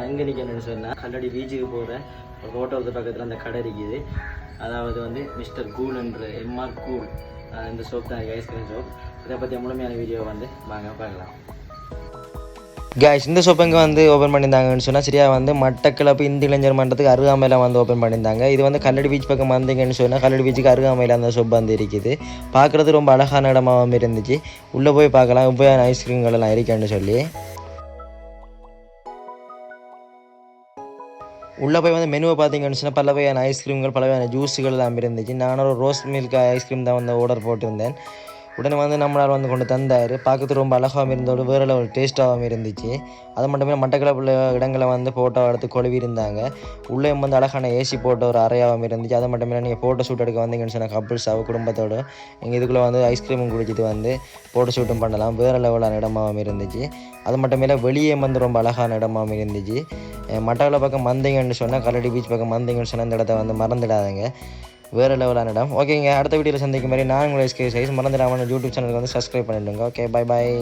அங்கே நிற்கணும்னு சொன்னால் கல்லடி பீச்சுக்கு போகிற ஒரு ரோட்டோரத்து பக்கத்தில் அந்த கடை இருக்குது. அதாவது வந்து மிஸ்டர் கூல் என்ற எம்ஆர் கூல் இந்த ஷாப் தான் ஐஸ்கிரீம் ஷாப். இதை பற்றி முழுமையான வீடியோ வந்து வாங்க பார்க்கலாம். கேஸ் இந்த ஷாப் எங்கே வந்து ஓப்பன் பண்ணியிருந்தாங்கன்னு சொன்னால் சரியாக வந்து மட்டக்களப்பு இந்து இளைஞர் மன்றத்துக்கு அருகாமையில் வந்து ஓப்பன் பண்ணியிருந்தாங்க. இது வந்து கல்லடி பீச் பக்கம் வந்தீங்கன்னு சொன்னால் கல்லடி பீச்சுக்கு அருகாமையில் அந்த ஷாப் வந்து இருக்குது. பார்க்குறது ரொம்ப அழகான இடமாகவும் இருந்துச்சு. உள்ளே போய் பார்க்கலாம் உபயோக ஐஸ்கிரீம்கள் எல்லாம் இருக்குன்னு சொல்லி. உள்ளே போய் வந்து மெனுவை பார்த்தீங்கன்னு சொன்னால் பல வகையான ஐஸ்கிரீம்கள் பல வகையான ஜூஸுகள் எல்லாம் இருந்துச்சு. நான் ஒரு ரோஸ் மில்க் ஐஸ்கிரீம் தான் வந்து ஆர்டர் போட்டிருந்தேன். உடனே வந்து நம்மளால் வந்து கொண்டு தந்தார். பார்க்கறது ரொம்ப அழகாகவும் இருந்தோடு வேறு லெவல் டேஸ்ட்டாகவும் இருந்துச்சு. அது மட்டுமே மட்டக்களப்பில் இடங்களை வந்து ஃபோட்டோ எடுத்து கொழுவி இருந்தாங்க. உள்ளே வந்து அழகான ஏசி போட்ட ஒரு அறையாகவும் இருந்துச்சு. அது மட்டுமே நீங்கள் ஃபோட்டோ ஷூட் எடுக்க வந்தீங்கன்னு சொன்னால் கப்புள்ஸாக குடும்பத்தோடு நீங்கள் இதுக்குள்ளே வந்து ஐஸ்கிரீமும் குடிச்சிட்டு வந்து ஃபோட்டோ ஷூட்டும் பண்ணலாம். வேறு லெவலான இடமாகவும் இருந்துச்சு. அது மட்டுமே வெளியே வந்து ரொம்ப அழகான இடமாகவும் இருந்துச்சு. மட்டக்களப்பு பக்கம் வந்தீங்கன்னு சொன்னால் கல்லடி பீச் பக்கம் வந்தீங்கன்னு சொன்னால் இந்த இடத்த வந்து மறந்துடாதீங்க. வேறு லெவலான இடம். ஓகேங்க, அடுத்த வீடியோவில் சந்திக்கும் மாதிரி நான் உங்களை சைஸ் மறந்துடாமல் யூடியூப் சேனலுக்கு வந்து சப்ஸ்கிரைப் பண்ணிவிடுங்க. Okay, bye bye.